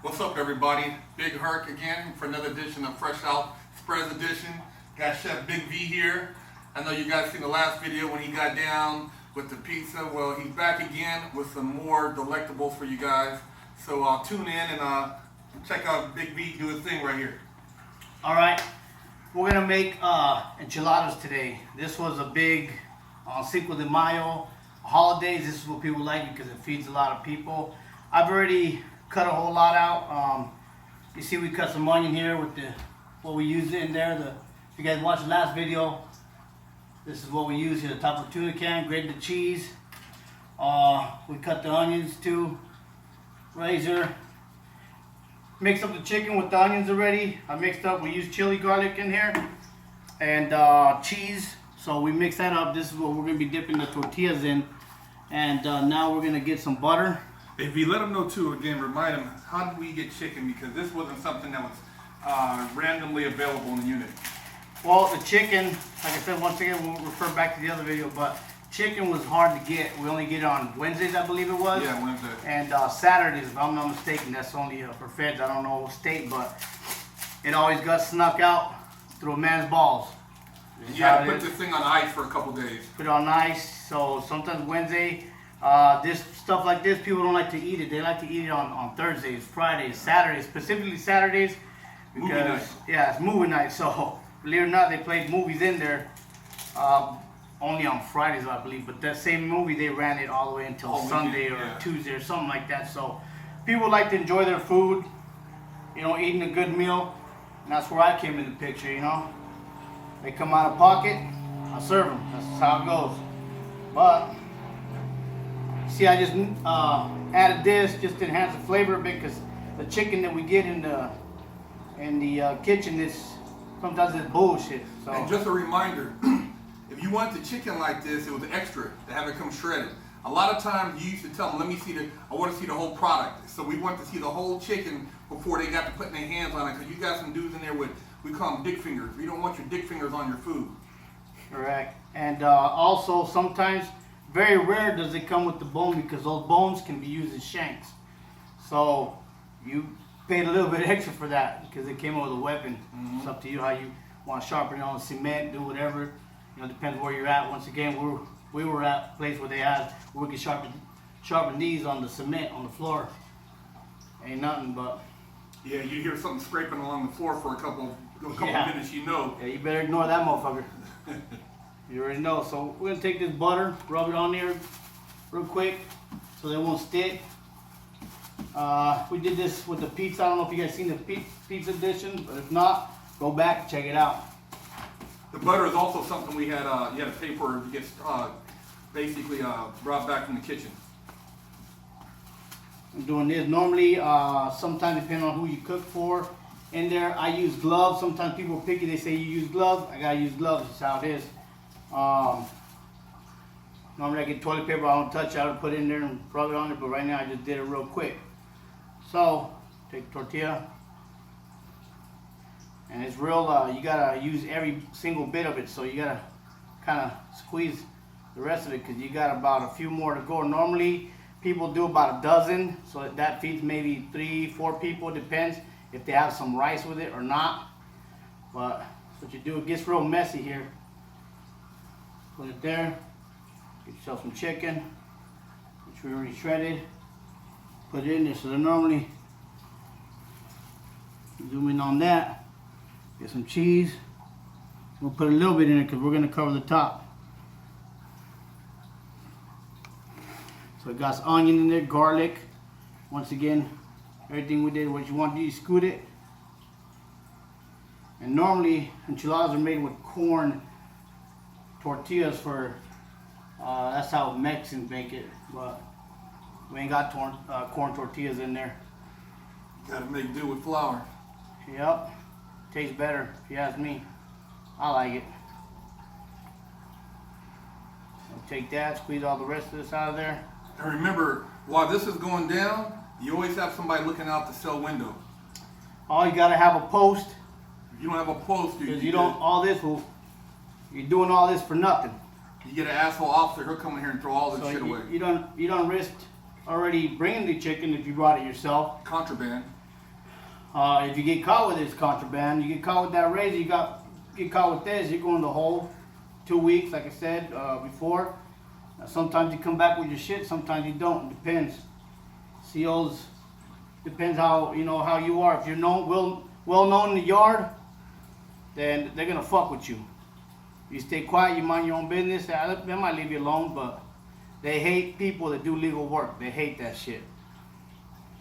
What's up, everybody? Big Herc again for another edition of Fresh Out Spreads Edition. Got Chef Big V here. I know you guys seen the last video when he got down with the pizza. Well, he's back again with some more delectables for you guys. So tune in and check out Big V do his thing right here. All right, we're gonna make enchiladas today. This was a big Cinco de Mayo holidays. This is what people like because it feeds a lot of people. I've already cut a whole lot out. You see, we cut some onion here with what we used in there. If you guys watched the last video, this is what we use here: the top of tuna can, grated the cheese. We cut the onions too. Razor. Mixed up the chicken with the onions already. I mixed up. We used chili garlic in here and cheese. So we mix that up. This is what we're gonna be dipping the tortillas in. And now we're gonna get some butter. If you let them know too, again, remind them, how did we get chicken? Because this wasn't something that was randomly available in the unit. Well, the chicken, like I said, once again, we'll refer back to the other video, but chicken was hard to get. We only get it on Wednesdays, I believe it was. Yeah, Wednesday. And Saturdays, if I'm not mistaken, that's only for feds. I don't know state, but it always got snuck out through a man's balls. And you had to put this thing on ice for a couple days. Put it on ice, so sometimes Wednesday, this stuff like this, people don't like to eat it. They like to eat it on Thursdays, Fridays, Saturdays, specifically Saturdays. Movie night. Yeah, it's movie night, so believe it or not, they played movies in there only on Fridays, I believe. But that same movie, they ran it all the way until Sunday or Tuesday or something like that. So people like to enjoy their food, you know, eating a good meal. And that's where I came in the picture, you know. They come out of pocket, I serve them. That's how it goes. But see, I just added this just to enhance the flavor a bit, because the chicken that we get in the kitchen is sometimes it's bullshit. So. And just a reminder, if you want the chicken like this, it was extra to have it come shredded. A lot of times you used to tell them, I want to see the whole product. So we want to see the whole chicken before they got to putting their hands on it, because you got some dudes in there with, we call them dick fingers. We don't want your dick fingers on your food. Correct. And also sometimes, very rare does it come with the bone, because those bones can be used as shanks. So you paid a little bit extra for that because it came with a weapon. It's up to you how you want to sharpen it on cement, do whatever. You know, depends where you're at. Once again, we were at a place where we could sharpen these on the cement on the floor. Ain't nothing but. Yeah, you hear something scraping along the floor for a couple minutes, you know. Yeah, you better ignore that motherfucker. You already know. So we're gonna take this butter, rub it on there real quick so they won't stick. We did this with the pizza. I don't know if you guys seen the pizza edition, but if not, go back and check it out. The butter is also something we had, you had to pay for to get basically brought back from the kitchen. I'm doing this normally, sometimes depending on who you cook for. In there, I use gloves. Sometimes people are picky, they say you use gloves. I gotta use gloves, that's how it is. Normally I get toilet paper, I don't touch it, I would put it in there and rub it on it, but right now I just did it real quick. So, take the tortilla, and it's real, you gotta use every single bit of it, so you gotta kind of squeeze the rest of it, because you got about a few more to go. Normally, people do about a dozen, so that feeds maybe 3-4 people, depends if they have some rice with it or not. But what you do, it gets real messy here. Put it there, get yourself some chicken, which we already shredded. Put it in there. So they're normally, zoom in on that, get some cheese. We'll put a little bit in it because we're going to cover the top. So it got some onion in there, garlic. Once again, everything we did, what you want to do, you scoot it. And normally, enchiladas are made with corn tortillas for, that's how Mexicans make it. But we ain't got corn tortillas in there. Gotta make do with flour. Yep. Tastes better, if you ask me. I like it. I'll take that, squeeze all the rest of this out of there. And remember, while this is going down, you always have somebody looking out the cell window. Oh, you gotta have a post. If you don't have a post, because you don't, you're doing all this for nothing. You get an asshole officer, he'll come in here and throw all this shit away. You don't risk already bringing the chicken if you brought it yourself. Contraband. If you get caught with this contraband, you get caught with that razor, get caught with this, you're going in the hole 2 weeks, like I said before. Sometimes you come back with your shit, sometimes you don't. It depends. COs, depends how how you are. If you're well known in the yard, then they're gonna fuck with you. You stay quiet, you mind your own business, they might leave you alone, but they hate people that do legal work. They hate that shit.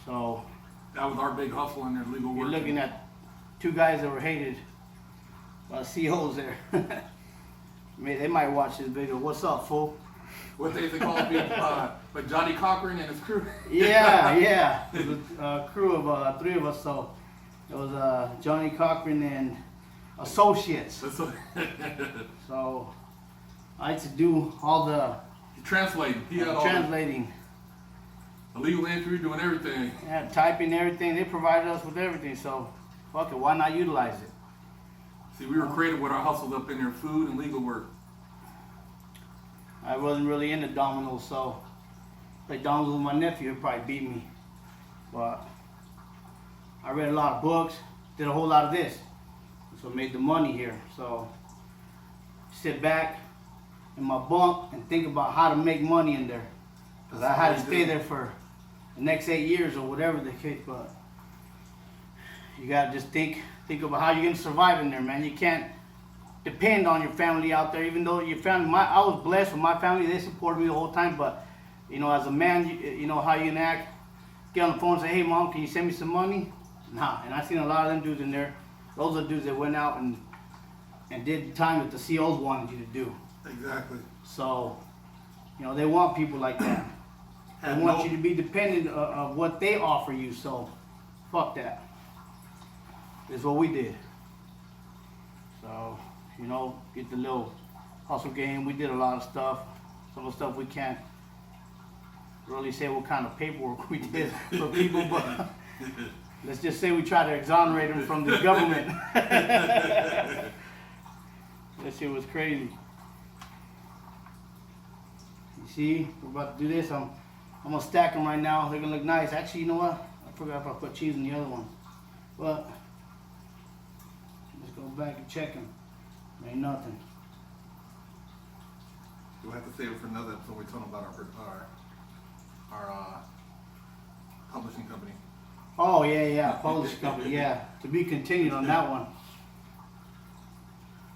So that was our big hustle in their legal work. you're looking at two guys that were hated by COs there. They might watch this video. What's up, fool? What they call me, but Johnny Cochran and his crew. Yeah. It was a crew of 3 of us. So it was Johnny Cochran and associates. So I had to do all the translating. He had all translating. Illegal entry, doing everything. Yeah, typing everything. They provided us with everything. So fuck it. Why not utilize it? See, we were creative with our hustles up in there, food and legal work. I wasn't really into dominoes, so play dominoes with my nephew, he'd probably beat me. But I read a lot of books, did a whole lot of this. So made the money here. So sit back in my bunk and think about how to make money in there. Because I had to stay there for the next 8 years or whatever the case, but you gotta just think about how you're gonna survive in there, man. You can't depend on your family out there, even though your family, I was blessed with my family, they supported me the whole time, but as a man, you know how you can act, get on the phone and say, hey mom, can you send me some money? Nah, and I seen a lot of them dudes in there. Those are the dudes that went out and did the time that the COs wanted you to do. Exactly. So, they want people like that. They want you to be dependent of what they offer you, so fuck that. That's what we did. So, get the little hustle game. We did a lot of stuff. Some of the stuff we can't really say what kind of paperwork we did for people, but let's just say we tried to exonerate them from the government. That shit was crazy. You see, we're about to do this. I'm gonna stack them right now. They're gonna look nice. Actually, you know what? I forgot if I put cheese in the other one. But let's go back and check them. Ain't nothing. We'll have to save it for another episode. We're talking about our publishing company. Oh yeah, publishing company. Yeah, to be continued on that one.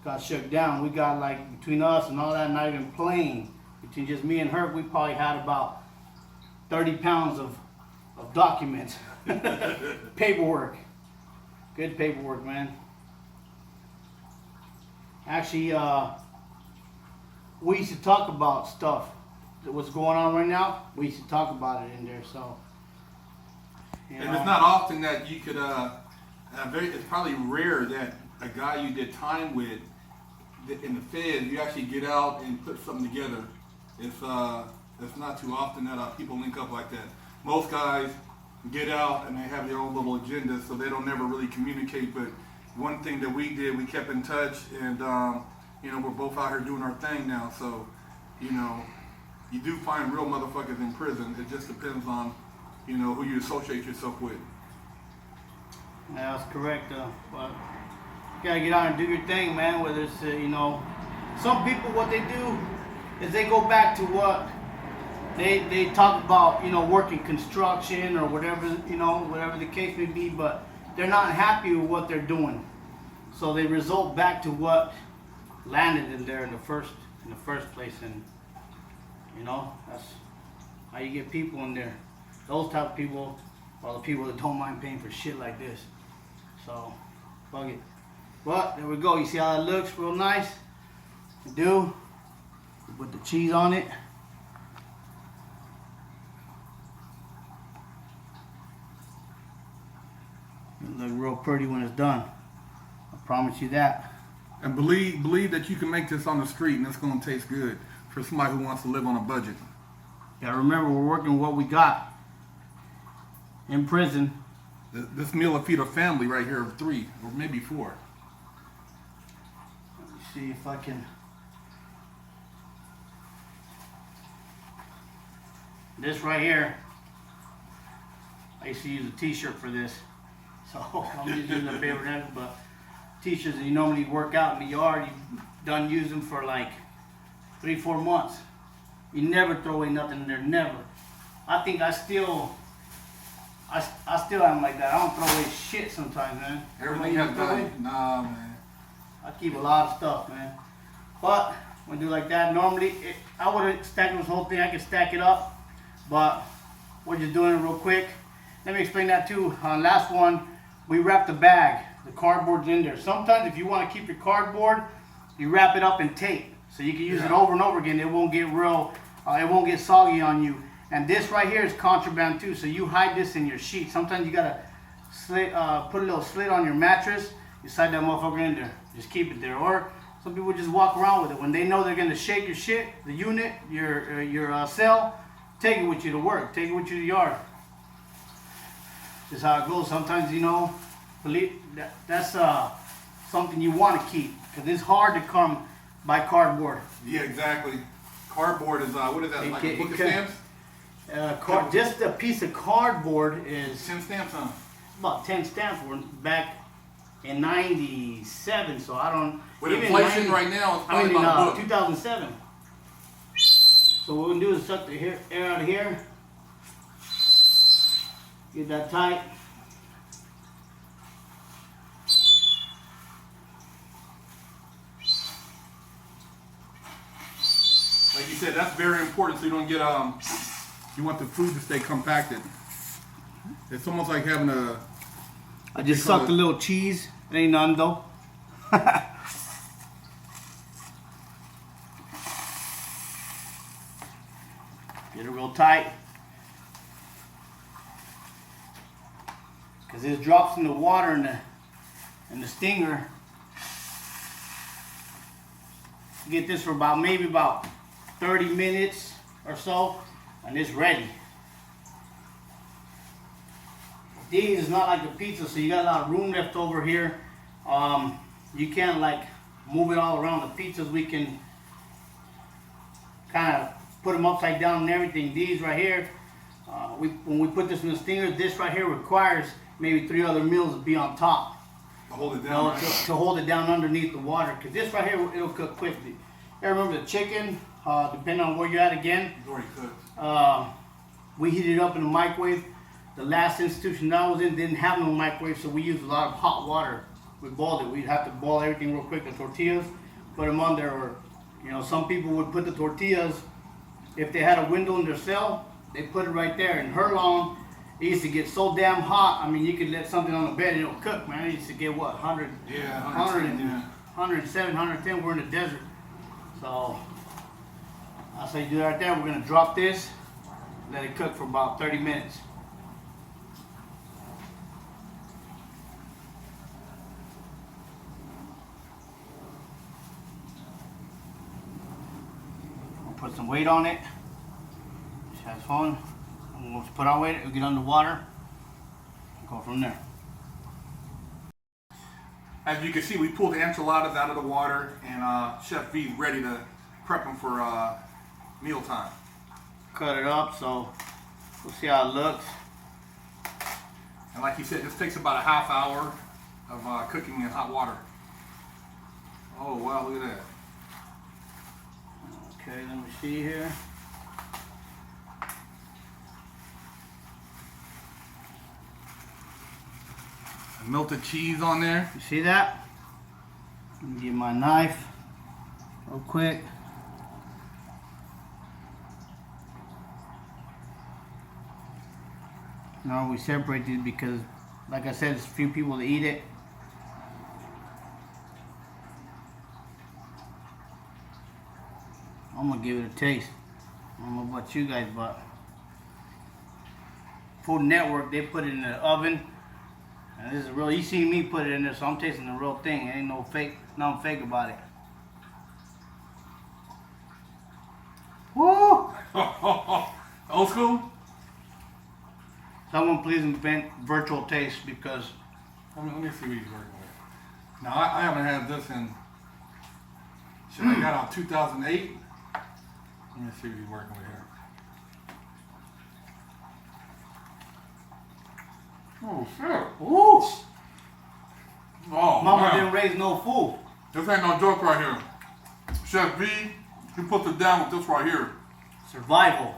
Got shut down. We got between us and all that, not even playing. Between just me and Herc, we probably had about 30 pounds of documents, paperwork. Good paperwork, man. Actually, we used to talk about stuff that was going on right now. We used to talk about it in there, so. And it's not often that you could, it's probably rare that a guy you did time with in the Fed, you actually get out and put something together. It's not too often that people link up like that. Most guys get out and they have their own little agenda, so they don't never really communicate. But one thing that we did, we kept in touch, and we're both out here doing our thing now. So, you do find real motherfuckers in prison. It just depends on, who you associate yourself with. Yeah, that's correct. But you gotta get out and do your thing, man. Whether it's some people, what they do is they go back to what they talk about, working construction or whatever, whatever the case may be, but they're not happy with what they're doing. So they result back to what landed in there in the first place, and that's how you get people in there. Those type of people are the people that don't mind paying for shit like this. So, fuck it. But there we go. You see how that looks? Real nice. We put the cheese on it. It'll look real pretty when it's done. I promise you that. And believe that you can make this on the street and it's going to taste good for somebody who wants to live on a budget. Yeah, remember, we're working with what we got in prison. This meal will feed a family right here of 3 or maybe 4. Let me see if I can. This right here, I used to use a t-shirt for this. So I'm just using a paper napkin, but t-shirts that you normally work out in the yard, you done use them for like 3-4 months. You never throw away nothing in there, never. I think I still am like that. I don't throw away shit sometimes, man. Everything has value. Nah, man. I keep a lot of stuff, man. But when I do like that, normally I wouldn't stack this whole thing. I can stack it up, but we're just doing it real quick. Let me explain that too. Last one, we wrap the bag. The cardboard's in there. Sometimes if you want to keep your cardboard, you wrap it up in tape, so you can use it over and over again. It won't get real. It won't get soggy on you. And this right here is contraband too, so you hide this in your sheet. Sometimes you gotta slit, put a little slit on your mattress. You slide that motherfucker in there. Just keep it there. Or some people just walk around with it when they know they're gonna shake your shit, the unit, your cell. Take it with you to work. Take it with you to the yard. Just how it goes. Sometimes, you know, believe that's something you want to keep, because it's hard to come by cardboard. Yeah, exactly. Cardboard is what is that? Like a book of stamps? Just a piece of cardboard is 10 stamps, huh? about 10 stamps were back in '97. So I don't. With inflation right now, it's probably about a book. 2007. So what we're gonna do is suck the air out of here. Get that tight. Like you said, that's very important so you don't get you want the food to stay compacted. It's almost like having a I just sucked a little cheese. It ain't none though. Get it real tight. Because it drops in the water and the stinger. Get this for maybe about 30 minutes or so, and it's ready. These is not like the pizza, so you got a lot of room left over here. You can't like move it all around. The pizzas, we can kind of put them upside down and everything. These right here, when we put this in the stinger, this right here requires maybe 3 other meals to be on top. To hold it down, right? to hold it down underneath the water, because this right here, it'll cook quickly. I remember the chicken, depending on where you're at again. It's already cooked. We heated it up in the microwave. The last institution that I was in didn't have no microwave, so we used a lot of hot water. We boiled it. We'd have to boil everything real quick. The tortillas, put them on there. Or, you know, some people would put the tortillas, if they had a window in their cell, they put it right there. In Herlong, it used to get so damn hot. I mean, you could let something on the bed and it'll cook, man. It used to get what, 100? Yeah, 107, 110. We're in the desert. So, that's how you do it right there. We're going to drop this, let it cook for about 30 minutes. We'll put some weight on it. Just has fun. And we'll put our weight, it'll get underwater. Go from there. As you can see, we pulled the enchiladas out of the water, and Chef V's ready to prep them for mealtime. Cut it up, so we'll see how it looks. And like he said, this takes about a half hour of cooking in hot water. Oh wow, look at that. Okay, let me see here. Melted cheese on there. You see that? Let me get my knife real quick. Now we separate these because, like I said, there's a few people that eat it. I'm gonna give it a taste. I don't know about you guys, but Food Network, they put it in the oven. And this is real. You see me put it in there, so I'm tasting the real thing. Ain't no fake, nothing fake about it. Woo! Old school? Someone please invent virtual taste, because Let me see what he's working with. Now, I haven't had this in, shit, I got out 2008. Let me see what he's working with here. Oh shit. Ooh. Oh Mama man. didn't raise no fool. This ain't no joke right here. Chef V, he puts it down with this right here. Survival.